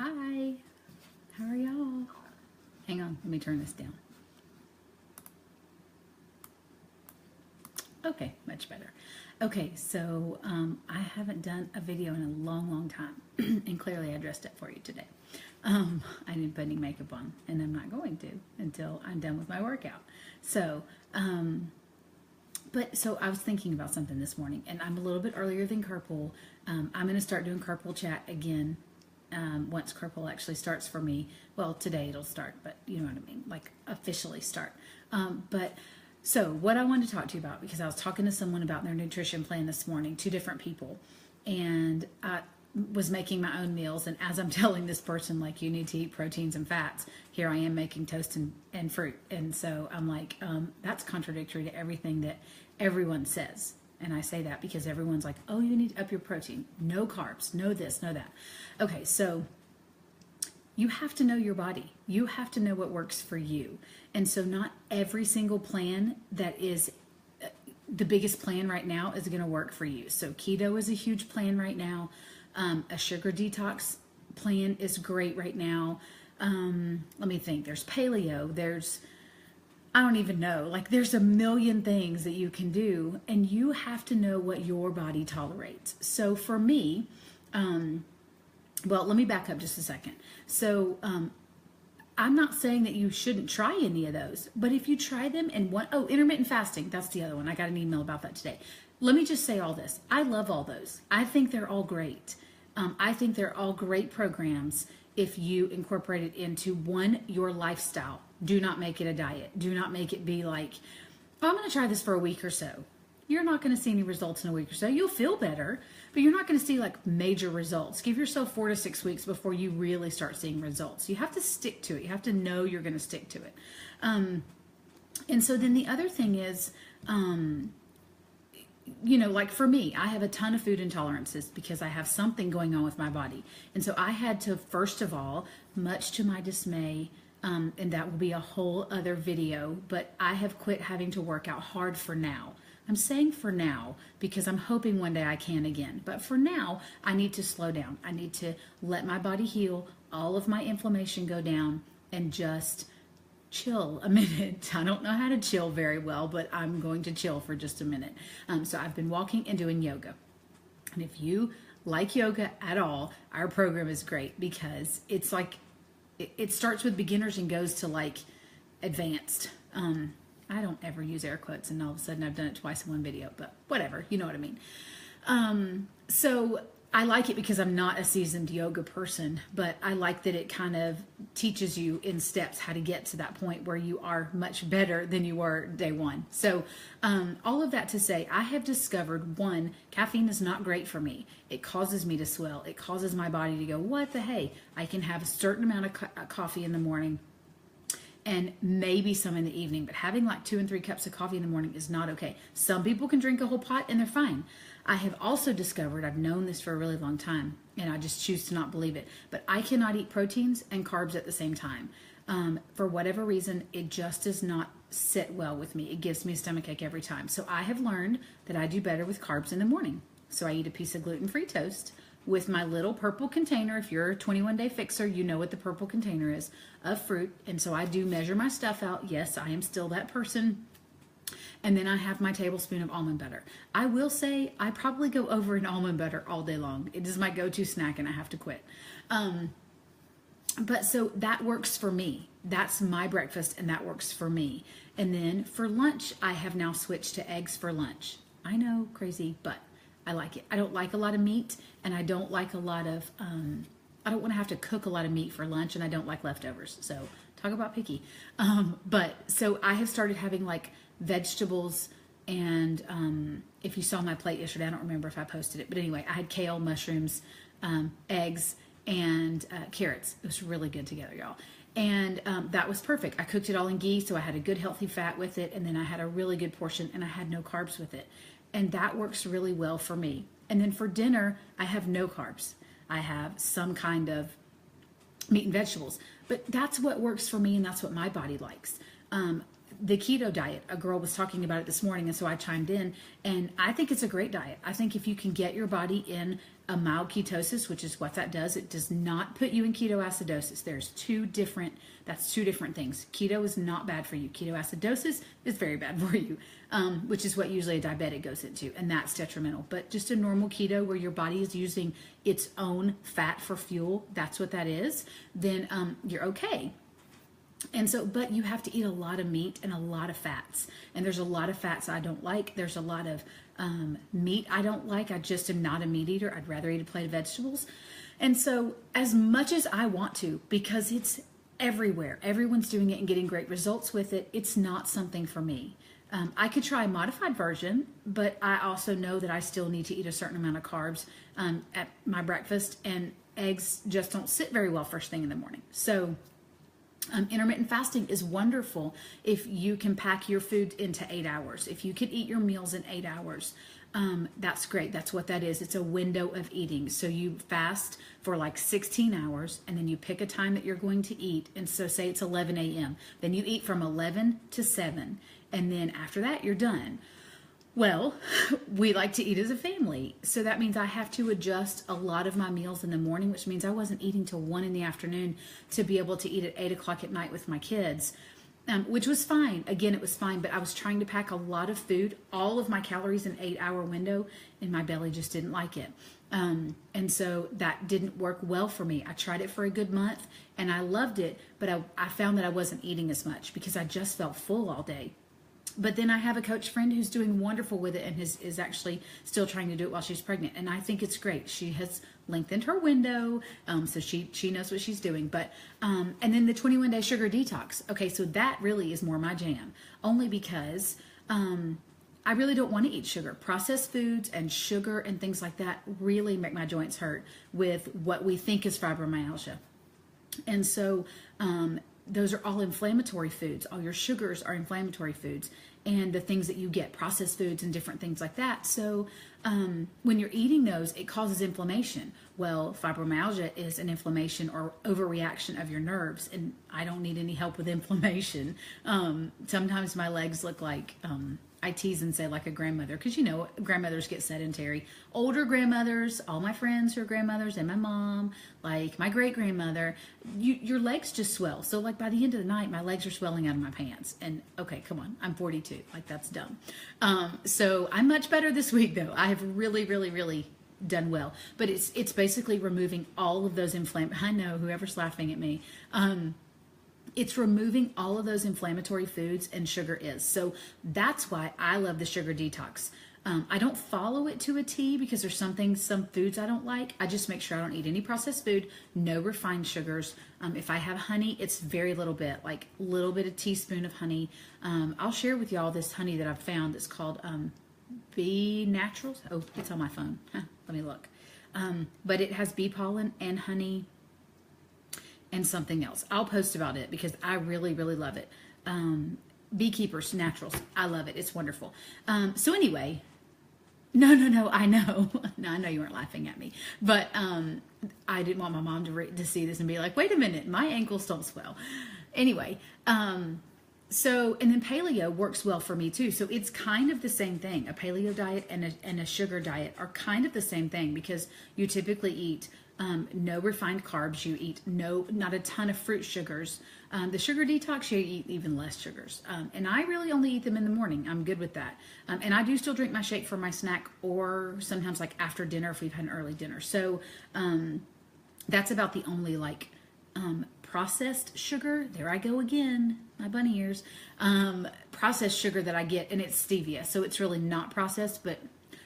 Hi, how are y'all? Hang on, let me turn this down. Okay, much better. Okay, so I haven't done a video in a long time, and clearly I dressed up for you today. I didn't put any makeup on, and I'm not going to until I'm done with my workout. So, so I was thinking about something this morning, and I'm a little bit earlier than carpool. I'm going to start doing carpool chat again once carpool actually starts for me. Well, today it'll start, but you know what I mean, like officially start. So what I wanted to talk to you about, because I was talking to someone about their nutrition plan this morning, two different people, and I was making my own meals. And as I'm telling this person, like, you need to eat proteins and fats, here I am making toast and fruit. And so I'm like, that's contradictory to everything that everyone says. And I say that because everyone's like, oh, you need to up your protein, no carbs, no this, no that. Okay, so you have to know your body. You have to know what works for you. And so not every single plan that is the biggest plan right now is going to work for you. So keto is a huge plan right now. A sugar detox plan is great right now. Let me think. There's paleo. There's, I don't even know. Like, there's a million things that you can do, and you have to know what your body tolerates. So for me, well, let me back up just a second. So, I'm not saying that you shouldn't try any of those, but if you try them and intermittent fasting, that's the other one. I got an email about that today. Let me just say all this. I love all those. I think they're all great. I think they're all great programs if you incorporate it into your lifestyle. Do not make it a diet. Do not make it be like, oh, I'm going to try this for a week or so. You're not going to see any results in a week or so. You'll feel better, but you're not going to see like major results. Give yourself 4 to 6 weeks before you really start seeing results. You have to stick to it. You have to know you're going to stick to it. And so then the other thing is, like for me, I have a ton of food intolerances because I have something going on with my body. And so I had to, first of all, much to my dismay, and that will be a whole other video, but I have quit having to work out hard for now. I'm saying for now because I'm hoping one day I can again. But for now, I need to slow down. I need to let my body heal, all of my inflammation go down, and just chill a minute. I don't know how to chill very well, but I'm going to chill for just a minute. So I've been walking and doing yoga. And if you like yoga at all, our program is great because it's like, it starts with beginners and goes to like advanced. I don't ever use air quotes, and all of a sudden I've done it twice in one video, but whatever, you know what I mean. So I like it because I'm not a seasoned yoga person, but I like that it kind of teaches you in steps how to get to that point where you are much better than you were day one. So all of that to say, I have discovered, one, caffeine is not great for me. It causes me to swell. It causes my body to go, what the hey? I can have a certain amount of coffee in the morning and maybe some in the evening, but having like 2 and 3 cups of coffee in the morning is not okay. Some people can drink a whole pot and they're fine. I have also discovered, I've known this for a really long time, and I just choose to not believe it, but I cannot eat proteins and carbs at the same time. For whatever reason, it just does not sit well with me. It gives me a stomachache every time. So I have learned that I do better with carbs in the morning. So I eat a piece of gluten-free toast with my little purple container. If you're a 21-day fixer, you know what the purple container is, of fruit. And so I do measure my stuff out. Yes, I am still that person. And then I have my tablespoon of almond butter. I will say I probably go over an almond butter all day long. It is my go-to snack and I have to quit. But so that works for me. That's my breakfast and that works for me. And then for lunch, I have now switched to eggs for lunch. I know, crazy, but I like it. I don't like a lot of meat, and I don't like a lot of, I don't want to have to cook a lot of meat for lunch, and I don't like leftovers. So talk about picky. But so I have started having like vegetables, and if you saw my plate yesterday, I don't remember if I posted it, but anyway, I had kale, mushrooms, eggs, and carrots. It was really good together, y'all. And that was perfect. I cooked it all in ghee, so I had a good healthy fat with it, and then I had a really good portion, and I had no carbs with it. And that works really well for me. And then for dinner, I have no carbs. I have some kind of meat and vegetables. But that's what works for me, and that's what my body likes. The keto diet, a girl was talking about it this morning, and so I chimed in. And I think it's a great diet. I think if you can get your body in a mild ketosis, which is what that does. It does not put you in ketoacidosis. That's two different things. Keto is not bad for you. Ketoacidosis is very bad for you, which is what usually a diabetic goes into, and that's detrimental. But just a normal keto where your body is using its own fat for fuel, that's what that is, then you're okay. And so, but you have to eat a lot of meat and a lot of fats. And there's a lot of fats I don't like. There's a lot of meat I don't like. I just am not a meat eater. I'd rather eat a plate of vegetables. And so as much as I want to, because it's everywhere, everyone's doing it and getting great results with it, it's not something for me. I could try a modified version, but I also know that I still need to eat a certain amount of carbs at my breakfast, and eggs just don't sit very well first thing in the morning. So intermittent fasting is wonderful if you can pack your food into 8 hours. If you can eat your meals in 8 hours, that's great. That's what that is. It's a window of eating. So you fast for like 16 hours, and then you pick a time that you're going to eat. And so say it's 11 a.m. Then you eat from 11 to 7. And then after that, you're done. Well, we like to eat as a family. So that means I have to adjust a lot of my meals in the morning, which means I wasn't eating till 1 in the afternoon to be able to eat at 8 o'clock at night with my kids, which was fine. Again, it was fine, but I was trying to pack a lot of food, all of my calories in an 8-hour window, and my belly just didn't like it. And so that didn't work well for me. I tried it for a good month and I loved it, but I found that I wasn't eating as much because I just felt full all day. But then I have a coach friend who's doing wonderful with it and is actually still trying to do it while she's pregnant. And I think it's great. She has lengthened her window, so she knows what she's doing. But and then the 21-day sugar detox. Okay, so that really is more my jam, only because I really don't want to eat sugar. Processed foods and sugar and things like that really make my joints hurt with what we think is fibromyalgia. And so those are all inflammatory foods. All your sugars are inflammatory foods, and the things that you get, processed foods and different things like that. So when you're eating those, it causes inflammation. Well, fibromyalgia is an inflammation or overreaction of your nerves, and I don't need any help with inflammation. Sometimes my legs look like, I tease and say like a grandmother, because you know, grandmothers get sedentary. Older grandmothers, all my friends who are grandmothers, and my mom, like my great grandmother, your legs just swell. So like by the end of the night, my legs are swelling out of my pants. And okay, come on, I'm 42. Like that's dumb. So I'm much better this week though. I have really, really, really done well. But it's basically removing all of those I know whoever's laughing at me. It's removing all of those inflammatory foods, and sugar is. So that's why I love the sugar detox. I don't follow it to a T because there's some foods I don't like. I just make sure I don't eat any processed food, no refined sugars. If I have honey, it's very little bit, like a little bit, a teaspoon of honey. I'll share with y'all this honey that I've found. It's called Bee Naturals. Oh, it's on my phone. Let me look. But it has bee pollen and honey and something else. I'll post about it because I really, really love it. Beekeepers Naturals. I love it. It's wonderful. So anyway, no, I know. No, I know you weren't laughing at me, but I didn't want my mom to see this and be like, wait a minute, my ankles don't swell. Anyway, so, and then paleo works well for me too. So it's kind of the same thing. A paleo diet and a sugar diet are kind of the same thing because you typically eat no refined carbs. You eat not a ton of fruit sugars. The sugar detox, you eat even less sugars. And I really only eat them in the morning. I'm good with that. And I do still drink my shake for my snack, or sometimes like after dinner if we've had an early dinner. So that's about the only like processed sugar. There I go again, my bunny ears. Processed sugar that I get, and it's stevia. So it's really not processed, but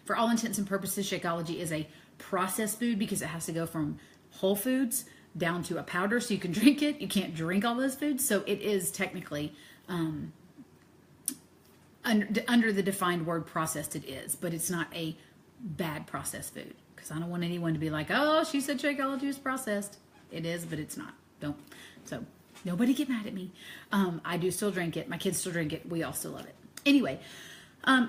for all intents and purposes, Shakeology is a processed food because it has to go from whole foods down to a powder so you can drink it. You can't drink all those foods. So it is technically under the defined word processed, it is, but it's not a bad processed food because I don't want anyone to be like, oh, she said Shakeology is processed. It is, but it's not. Don't. So nobody get mad at me. I do still drink it. My kids still drink it. We all still love it. Anyway,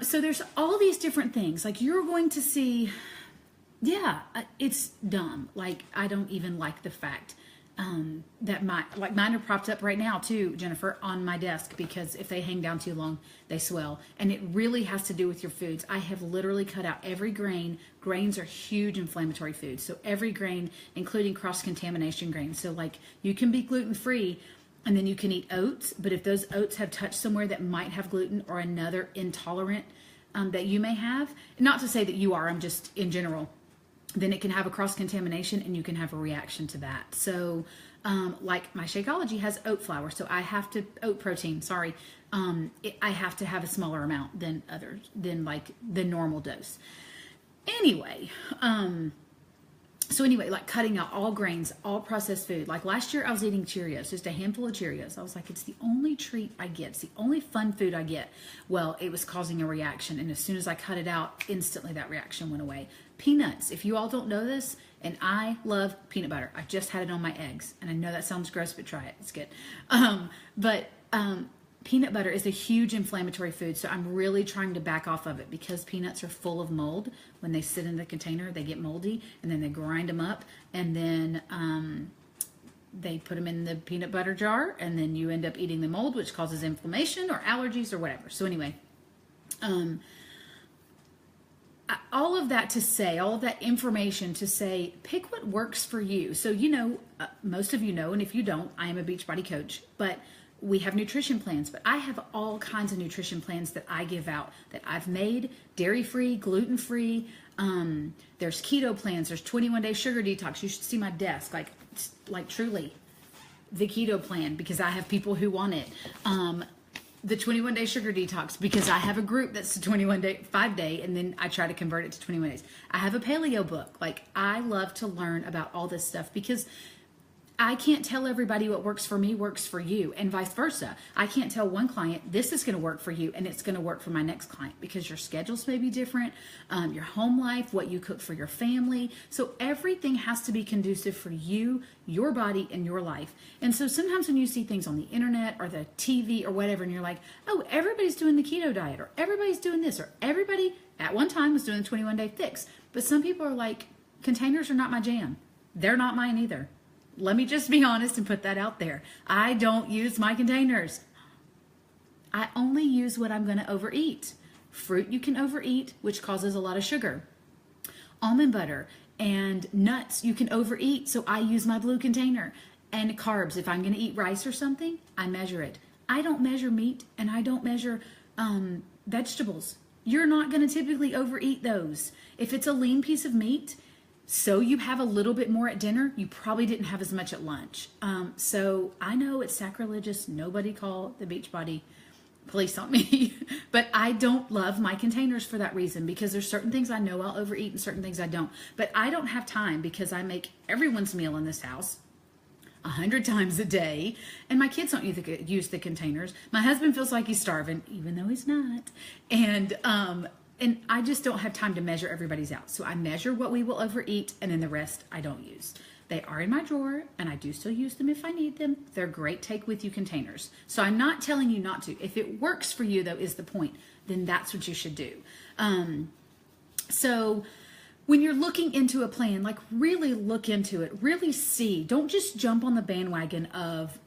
so there's all these different things. Like you're going to see, yeah, it's dumb. Like I don't even like the fact that mine are propped up right now too, Jennifer, on my desk, because if they hang down too long, they swell. And it really has to do with your foods. I have literally cut out every grain. Grains are huge inflammatory foods. So every grain, including cross-contamination grains. So like you can be gluten-free and then you can eat oats, but if those oats have touched somewhere that might have gluten or another intolerant that you may have, not to say that you are, I'm just in general, then it can have a cross-contamination and you can have a reaction to that. So like my Shakeology has oat flour, so I have to, oat protein, sorry, I have to have a smaller amount than others, than like the normal dose. Anyway, like cutting out all grains, all processed food. Like last year I was eating Cheerios, just a handful of Cheerios. I was like, it's the only treat I get. It's the only fun food I get. Well, it was causing a reaction. And as soon as I cut it out, instantly that reaction went away. Peanuts. If you all don't know this, and I love peanut butter. I just had it on my eggs. And I know that sounds gross, but try it. It's good. Peanut butter is a huge inflammatory food, so I'm really trying to back off of it because peanuts are full of mold. When they sit in the container, they get moldy, and then they grind them up, and then they put them in the peanut butter jar, and then you end up eating the mold, which causes inflammation or allergies or whatever. So anyway, all of that to say, all of that information to say, pick what works for you. So, most of you know, and if you don't, I am a Beachbody coach, but we have nutrition plans, but I have all kinds of nutrition plans that I give out that I've made, dairy-free, gluten-free. There's keto plans. There's 21-day sugar detox. You should see my desk, like truly the keto plan, because I have people who want it. The 21-day sugar detox, because I have a group that's a 21-day, 5-day, and then I try to convert it to 21 days. I have a paleo book. Like, I love to learn about all this stuff because I can't tell everybody what works for me works for you, and vice versa. I can't tell one client this is going to work for you and it's going to work for my next client, because your schedules may be different, your home life, what you cook for your family. So everything has to be conducive for you, your body, and your life. And so sometimes when you see things on the internet or the TV or whatever, and you're like, oh, everybody's doing the keto diet, or everybody's doing this, or everybody at one time was doing the 21-day fix. But some people are like, containers are not my jam. They're not mine either. Let me just be honest and put that out there. I don't use my containers. I only use what I'm going to overeat. Fruit you can overeat, which causes a lot of sugar. Almond butter and nuts you can overeat, so I use my blue container. And carbs, if I'm going to eat rice or something, I measure it. I don't measure meat, and I don't measure vegetables. You're not going to typically overeat those. If it's a lean piece of meat, so you have a little bit more at dinner, you probably didn't have as much at lunch. So I know it's sacrilegious. Nobody call the Beachbody police on me. But I don't love my containers for that reason, because there's certain things I know I'll overeat and certain things I don't. But I don't have time, because I make everyone's meal in this house 100 times a day, and my kids don't use the containers. My husband feels like he's starving, even though he's not. And I just don't have time to measure everybody's out. So I measure what we will overeat, and then the rest I don't use. They are in my drawer, and I do still use them if I need them. They're great take-with-you containers. So I'm not telling you not to. If it works for you, though, is the point, then that's what you should do. So when you're looking into a plan, like really look into it, really see. Don't just jump on the bandwagon of,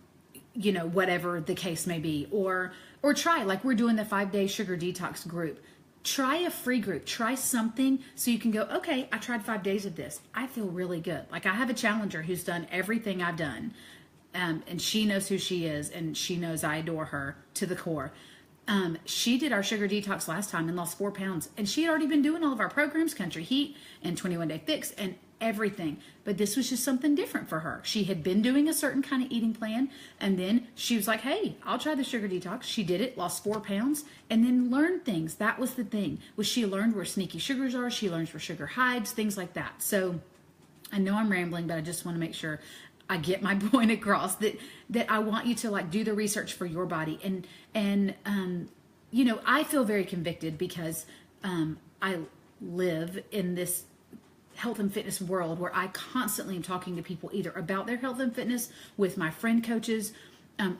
whatever the case may be, or try, like we're doing the 5-day sugar detox group. Try a free group. Try something so you can go, okay, I tried 5 days of this. I feel really good. Like I have a challenger who's done everything I've done, and she knows who she is, and she knows I adore her to the core. She did our sugar detox last time and lost 4 pounds, and she had already been doing all of our programs, Country Heat and 21-Day Fix and everything. But this was just something different for her. She had been doing a certain kind of eating plan, and then she was like, hey, I'll try the sugar detox. She did it, lost 4 pounds, and then learned things. That was the thing, was she learned where sneaky sugars are. She learns where sugar hides, things like that. So I know I'm rambling, but I just want to make sure I get my point across, that I want you to do the research for your body. And I feel very convicted because I live in this health and fitness world where I constantly am talking to people either about their health and fitness with my friend coaches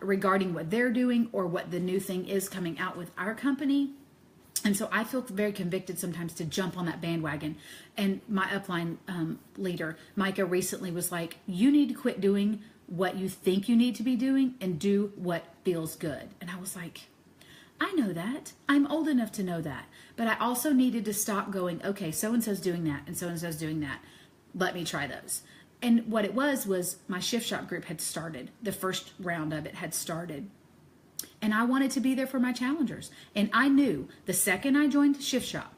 regarding what they're doing or what the new thing is coming out with our company. And so I feel very convicted sometimes to jump on that bandwagon. And my upline leader, Micah, recently was like, you need to quit doing what you think you need to be doing and do what feels good. And I was like, I know that. I'm old enough to know that. But I also needed to stop going, okay, so-and-so's doing that and so-and-so's doing that. Let me try those. And what it was my Shift Shop group had started. The first round of it had started. And I wanted to be there for my challengers. And I knew the second I joined Shift Shop,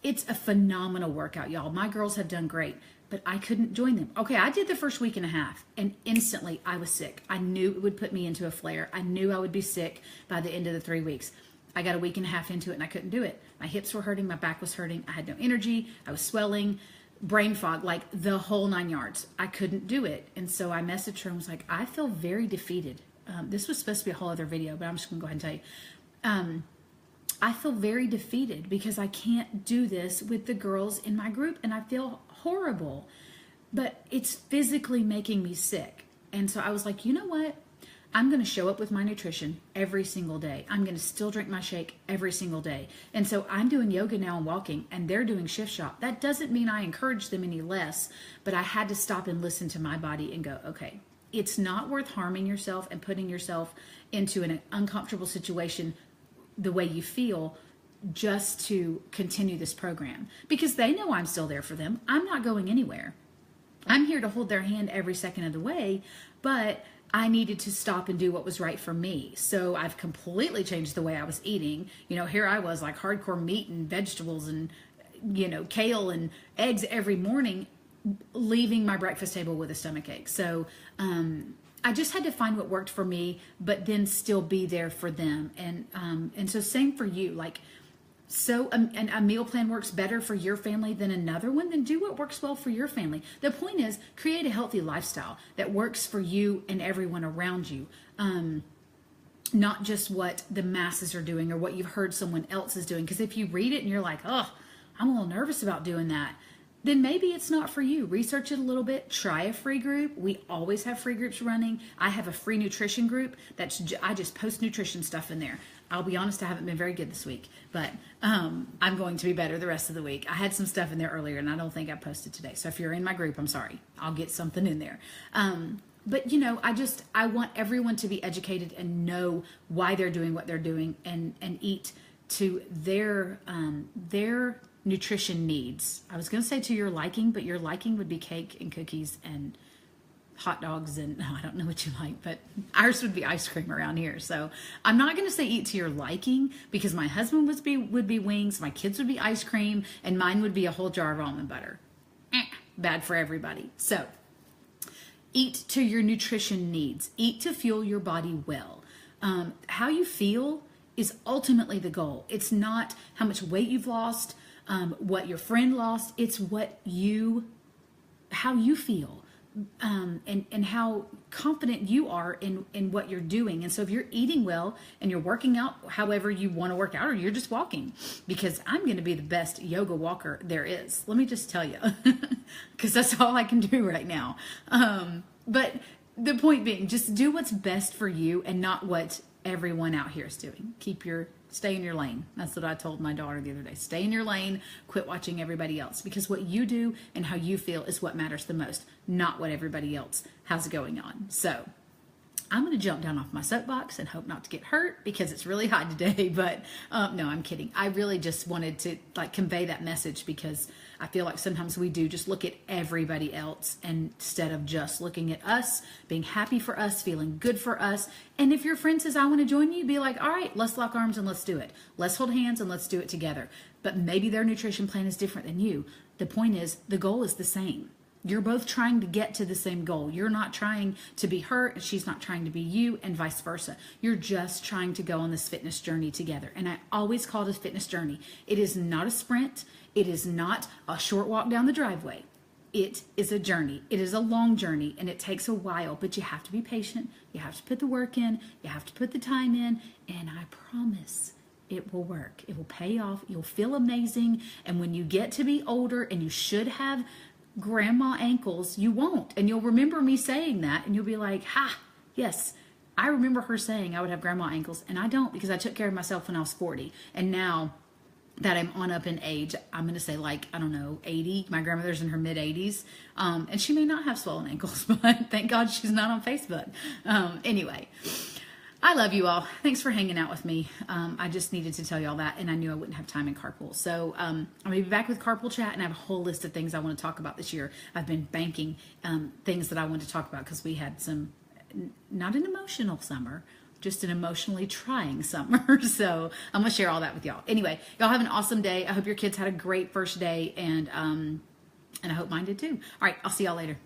it's a phenomenal workout, y'all. My girls have done great, but I couldn't join them. Okay, I did the first week and a half, and instantly I was sick. I knew it would put me into a flare. I knew I would be sick by the end of the 3 weeks. I got a week and a half into it, and I couldn't do it. My hips were hurting. My back was hurting. I had no energy. I was swelling, brain fog, like the whole 9 yards. I couldn't do it. And so I messaged her and was like, I feel very defeated. This was supposed to be a whole other video, but I'm just going to go ahead and tell you. I feel very defeated because I can't do this with the girls in my group, and I feel horrible, but it's physically making me sick. And so I was like, you know what? I'm going to show up with my nutrition every single day. I'm going to still drink my shake every single day. And so I'm doing yoga now and walking, and they're doing Shift Shop. That doesn't mean I encourage them any less, but I had to stop and listen to my body and go, okay, it's not worth harming yourself and putting yourself into an uncomfortable situation the way you feel just to continue this program, because they know I'm still there for them. I'm not going anywhere. I'm here to hold their hand every second of the way, but I needed to stop and do what was right for me. So I've completely changed the way I was eating. You know, here I was like hardcore meat and vegetables and, you know, kale and eggs every morning, leaving my breakfast table with a stomach ache. So, I just had to find what worked for me, but then still be there for them. And so same for you. Like, so and a meal plan works better for your family than another one, then do what works well for your family. The point is, create a healthy lifestyle that works for you and everyone around you. Not just what the masses are doing or what you've heard someone else is doing. Because if you read it and you're like, oh, I'm a little nervous about doing that, then maybe it's not for you. Research it a little bit. Try a free group. We always have free groups running. I have a free nutrition group. I just post nutrition stuff in there. I'll be honest, I haven't been very good this week, but I'm going to be better the rest of the week. I had some stuff in there earlier, and I don't think I posted today. So if you're in my group, I'm sorry. I'll get something in there. But, you know, I want everyone to be educated and know why they're doing what they're doing and eat to their nutrition needs. I was going to say to your liking, but your liking would be cake and cookies and hot dogs and I don't know what you like, but ours would be ice cream around here. So I'm not going to say eat to your liking, because my husband would be wings, my kids would be ice cream, and mine would be a whole jar of almond butter. Bad for everybody. So eat to your nutrition needs. Eat to fuel your body well. How you feel is ultimately the goal. It's not how much weight you've lost, what your friend lost. It's how you feel, and how confident you are in what you're doing. And so if you're eating well and you're working out however you want to work out, or you're just walking, because I'm going to be the best yoga walker there is. Let me just tell you, because that's all I can do right now. But the point being, just do what's best for you and not what everyone out here is doing. Stay in your lane. That's what I told my daughter the other day. Stay in your lane. Quit watching everybody else, because what you do and how you feel is what matters the most, not what everybody else has going on. So I'm going to jump down off my soapbox and hope not to get hurt, because it's really hot today. But no, I'm kidding. I really just wanted to convey that message, because I feel like sometimes we do just look at everybody else instead of just looking at us, being happy for us, feeling good for us. And if your friend says, I want to join you, be like, all right, let's lock arms and let's do it. Let's hold hands and let's do it together. But maybe their nutrition plan is different than you. The point is, the goal is the same. You're both trying to get to the same goal. You're not trying to be her, and she's not trying to be you, and vice versa. You're just trying to go on this fitness journey together. And I always call it a fitness journey. It is not a sprint. It is not a short walk down the driveway. It is a journey. It is a long journey, and it takes a while, but you have to be patient. You have to put the work in. You have to put the time in, and I promise it will work. It will pay off. You'll feel amazing. And when you get to be older and you should have grandma ankles, you won't. And you'll remember me saying that, and you'll be like, ha, yes, I remember her saying I would have grandma ankles, and I don't, because I took care of myself when I was 40. And now that I'm on up in age. I'm going to say like, I don't know, 80. My grandmother's in her mid 80s. And she may not have swollen ankles, but thank God she's not on Facebook. Anyway, I love you all. Thanks for hanging out with me. I just needed to tell you all that, and I knew I wouldn't have time in carpool. So I'm going to be back with carpool chat, and I have a whole list of things I want to talk about this year. I've been banking things that I want to talk about because we had some, not an emotional summer, just an emotionally trying summer. So I'm going to share all that with y'all. Anyway, y'all have an awesome day. I hope your kids had a great first day, and I hope mine did too. All right, I'll see y'all later.